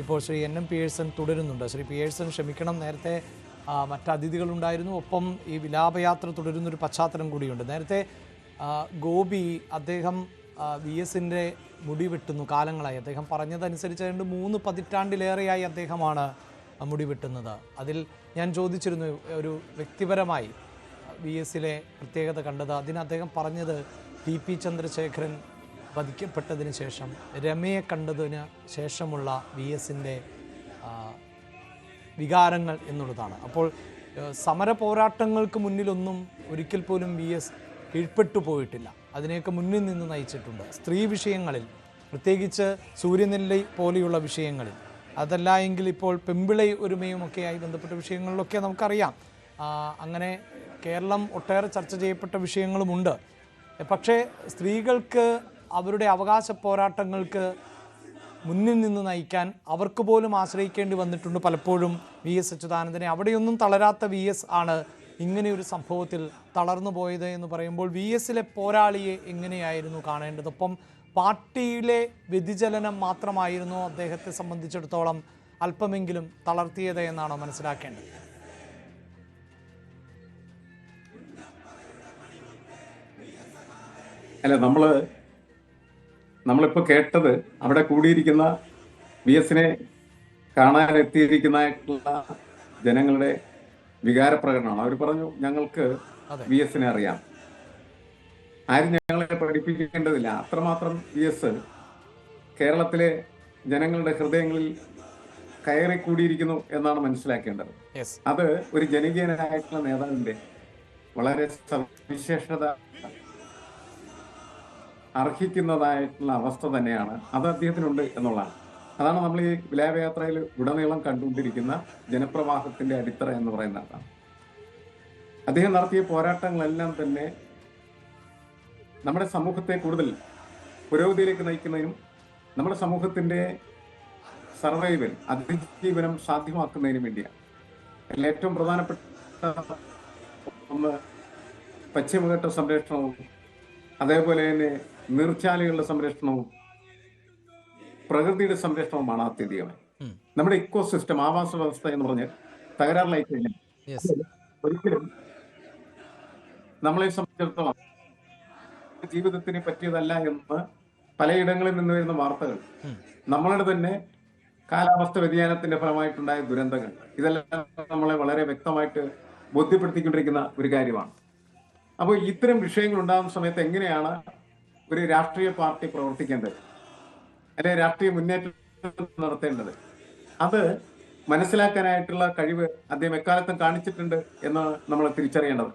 ഇപ്പോൾ Shri N Pearson തുടരുന്നുണ്ട്. Shri Pearson ക്ഷമിക്കണം, നേരത്തെ മറ്റ് അതിഥികളുണ്ടായിരുന്നു, ഒപ്പം ഈ വിലാപയാത്ര തുടരുന്നൊരു പശ്ചാത്തലം കൂടിയുണ്ട്. നേരത്തെ ഗോപി അദ്ദേഹം വി എസിൻ്റെ മുടി വെട്ടുന്നു കാലങ്ങളായി. അദ്ദേഹം പറഞ്ഞതനുസരിച്ച് 3 പതിറ്റാണ്ടിലേറെയായി അദ്ദേഹമാണ് മുടി വെട്ടുന്നത്. അതിൽ ഞാൻ ചോദിച്ചിരുന്നു ഒരു വ്യക്തിപരമായി വി എസിലെ പ്രത്യേകത കണ്ടത്. അതിന് അദ്ദേഹം പറഞ്ഞത് ടി പി ചന്ദ്രശേഖരൻ വധിക്കപ്പെട്ടതിന് ശേഷം രമയെ കണ്ടതിന് ശേഷമുള്ള വി എസിൻ്റെ വികാരങ്ങൾ എന്നുള്ളതാണ്. അപ്പോൾ സമര പോരാട്ടങ്ങൾക്ക് മുന്നിലൊന്നും ഒരിക്കൽ പോലും വി എസ് കീഴ്പ്പെട്ടു പോയിട്ടില്ല. അതിനെയൊക്കെ മുന്നിൽ നിന്ന് നയിച്ചിട്ടുണ്ട്. സ്ത്രീ വിഷയങ്ങളിൽ, പ്രത്യേകിച്ച് സൂര്യനെല്ലി പോലെയുള്ള വിഷയങ്ങളിൽ, അതല്ല എങ്കിൽ ഇപ്പോൾ പെമ്പിളൈ ഒരുമയുമൊക്കെയായി ബന്ധപ്പെട്ട വിഷയങ്ങളിലൊക്കെ നമുക്കറിയാം. അങ്ങനെ കേരളം ഒട്ടേറെ ചർച്ച ചെയ്യപ്പെട്ട വിഷയങ്ങളുമുണ്ട്. പക്ഷേ സ്ത്രീകൾക്ക് അവരുടെ അവകാശ പോരാട്ടങ്ങൾക്ക് മുന്നിൽ നിന്ന് നയിക്കാൻ അവർക്ക് പോലും ആശ്രയിക്കേണ്ടി വന്നിട്ടുണ്ട് പലപ്പോഴും വി എസ് അച്യുതാനന്ദനെ. അവിടെയൊന്നും തളരാത്ത വി എസ് ആണ് ഇങ്ങനെയൊരു സംഭവത്തിൽ തളർന്നു പോയത് എന്ന് പറയുമ്പോൾ വി എസിലെ പോരാളിയെ എങ്ങനെയായിരുന്നു കാണേണ്ടത്? ഒപ്പം പാർട്ടിയിലെ വ്യതിചലനം മാത്രമായിരുന്നു അദ്ദേഹത്തെ സംബന്ധിച്ചിടത്തോളം അല്പമെങ്കിലും തളർത്തിയത് എന്നാണോ മനസ്സിലാക്കേണ്ടത്? അല്ല, നമ്മളിപ്പോൾ കേട്ടത് അവിടെ കൂടിയിരിക്കുന്ന വി എസിനെ കാണാനെത്തിയിരിക്കുന്ന ജനങ്ങളുടെ വികാരപ്രകടനമാണ്. അവർ പറഞ്ഞു, ഞങ്ങൾക്ക് വി എസിനെ അറിയാം, ആരും ഞങ്ങളെ പഠിപ്പിക്കേണ്ടതില്ല. അത്രമാത്രം വി എസ് കേരളത്തിലെ ജനങ്ങളുടെ ഹൃദയങ്ങളിൽ കയറിക്കൂടിയിരിക്കുന്നു എന്നാണ് മനസ്സിലാക്കേണ്ടത്. അത് ഒരു ജനകീയനായിട്ടുള്ള നേതാവിന്റെ വളരെ സവിശേഷത അർഹിക്കുന്നതായിട്ടുള്ള അവസ്ഥ തന്നെയാണ്. അത് അദ്ദേഹത്തിനുണ്ട് എന്നുള്ളതാണ്. അതാണ് നമ്മൾ ഈ വിലാപയാത്രയിൽ ഉടനീളം കണ്ടുകൊണ്ടിരിക്കുന്ന ജനപ്രവാഹത്തിന്റെ അടിത്തറ എന്ന് പറയുന്നതാണ്. അദ്ദേഹം നടത്തിയ പോരാട്ടങ്ങളെല്ലാം തന്നെ നമ്മുടെ സമൂഹത്തെ കൂടുതൽ പുരോഗതിയിലേക്ക് നയിക്കുന്നതിനും നമ്മുടെ സമൂഹത്തിന്റെ സർവൈവൽ, അതിജീവനം സാധ്യമാക്കുന്നതിനും വേണ്ടിയാണ്. അതിൽ ഏറ്റവും പ്രധാനപ്പെട്ട ഒന്ന് പശ്ചിമഘട്ട സംരക്ഷണവും, അതേപോലെ തന്നെ നീർച്ചാലുകളുടെ സംരക്ഷണവും പ്രകൃതിയുടെ സംരക്ഷണവുമാണ് ആത്യന്തികമായി. നമ്മുടെ ഇക്കോ സിസ്റ്റം, ആവാസ വ്യവസ്ഥ എന്ന് പറഞ്ഞ് തകരാറിലായി കഴിഞ്ഞാൽ ഒരിക്കലും നമ്മളെ സംബന്ധിച്ചിടത്തോളം ജീവിതത്തിന് പറ്റിയതല്ല എന്ന് പലയിടങ്ങളിൽ നിന്ന് വരുന്ന വാർത്തകൾ, നമ്മളുടെ തന്നെ കാലാവസ്ഥ വ്യതിയാനത്തിന്റെ ഫലമായിട്ടുണ്ടായ ദുരന്തങ്ങൾ, ഇതെല്ലാം നമ്മളെ വളരെ വ്യക്തമായിട്ട് ബോധ്യപ്പെടുത്തിക്കൊണ്ടിരിക്കുന്ന ഒരു കാര്യമാണ്. അപ്പോൾ ഇത്തരം വിഷയങ്ങൾ ഉണ്ടാകുന്ന സമയത്ത് എങ്ങനെയാണ് ഒരു രാഷ്ട്രീയ പാർട്ടി പ്രവർത്തിക്കേണ്ടത്, അല്ലെ രാഷ്ട്രീയ മുന്നേറ്റം നടത്തേണ്ടത്, അത് മനസ്സിലാക്കാനായിട്ടുള്ള കഴിവ് അദ്ദേഹം എക്കാലത്തും കാണിച്ചിട്ടുണ്ട് എന്ന് നമ്മൾ തിരിച്ചറിയേണ്ടത്.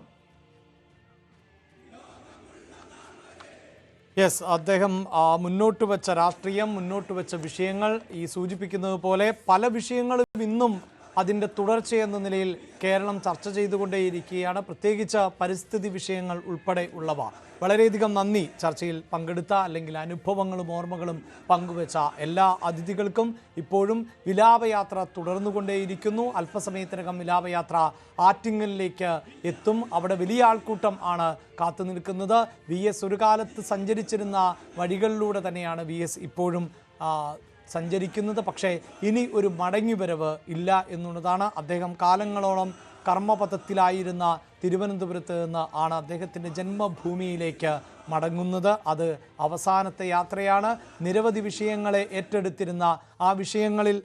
അദ്ദേഹം മുന്നോട്ട് വെച്ച രാഷ്ട്രീയം, മുന്നോട്ട് വെച്ച വിഷയങ്ങൾ ഈ സൂചിപ്പിക്കുന്നത് പോലെ പല വിഷയങ്ങളും ഇന്നും അതിൻ്റെ തുടർച്ചയെന്ന നിലയിൽ കേരളം ചർച്ച ചെയ്തുകൊണ്ടേയിരിക്കുകയാണ്. പ്രത്യേകിച്ച് പരിസ്ഥിതി വിഷയങ്ങൾ ഉൾപ്പെടെ ഉള്ളവ. വളരെയധികം നന്ദി ചർച്ചയിൽ പങ്കെടുത്ത, അല്ലെങ്കിൽ അനുഭവങ്ങളും ഓർമ്മകളും പങ്കുവെച്ച എല്ലാ അതിഥികൾക്കും. ഇപ്പോഴും വിലാപയാത്ര തുടർന്നുകൊണ്ടേയിരിക്കുന്നു. അല്പസമയത്തിനകം വിലാപയാത്ര ആറ്റിങ്ങലിലേക്ക് എത്തും. അവിടെ വലിയ ആൾക്കൂട്ടം ആണ് കാത്തു നിൽക്കുന്നത്. വി എസ് ഒരു കാലത്ത് സഞ്ചരിച്ചിരുന്ന വഴികളിലൂടെ തന്നെയാണ് വി എസ് ഇപ്പോഴും സഞ്ചരിക്കുന്നത്. പക്ഷേ ഇനി ഒരു മടങ്ങിവരവ് ഇല്ല എന്നുള്ളതാണ്. അദ്ദേഹം കാലങ്ങളോളം കർമ്മപഥത്തിലായിരുന്ന തിരുവനന്തപുരത്ത് നിന്ന് ആണ് അദ്ദേഹത്തിൻ്റെ ജന്മഭൂമിയിലേക്ക് മടങ്ങുന്നത്. അത് അവസാനത്തെ യാത്രയാണ്. നിരവധി വിഷയങ്ങളെ ഏറ്റെടുത്തിരുന്ന ആ വിഷയങ്ങളിൽ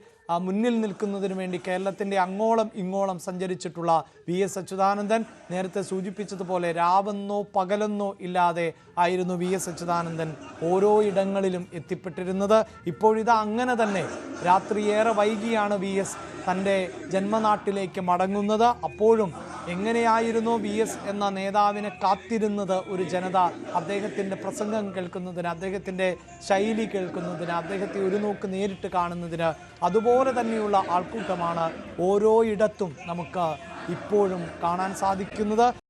മുന്നിൽ നിൽക്കുന്നതിന് വേണ്ടി കേരളത്തിൻ്റെ അങ്ങോളം ഇങ്ങോളം സഞ്ചരിച്ചിട്ടുള്ള വി എസ് അച്യുതാനന്ദൻ, നേരത്തെ സൂചിപ്പിച്ചതുപോലെ രാവെന്നോ പകലെന്നോ ഇല്ലാതെ ആയിരുന്നു വി എസ് അച്യുതാനന്ദൻ ഓരോ ഇടങ്ങളിലും എത്തിപ്പെട്ടിരുന്നത്. ഇപ്പോഴിത് അങ്ങനെ തന്നെ രാത്രിയേറെ വൈകിയാണ് വി എസ് തൻ്റെ ജന്മനാട്ടിലേക്ക് മടങ്ങുന്നത്. അപ്പോഴും എങ്ങനെയായിരുന്നു വി എസ് എന്ന നേതാവിനെ കാത്തിരുന്നത് ഒരു ജനത? അദ്ദേഹത്തിൻ്റെ പ്രസംഗം കേൾക്കുന്നതിന്, അദ്ദേഹത്തിൻ്റെ ശൈലി കേൾക്കുന്നതിന്, അദ്ദേഹത്തെ ഒരു നോക്ക് നേരിട്ട് കാണുന്നതിന്. അതുപോലെ തന്നെയുള്ള ആൾക്കൂട്ടമാണ് ഓരോ ഇടത്തും നമുക്ക് ഇപ്പോഴും കാണാൻ സാധിക്കുന്നത്.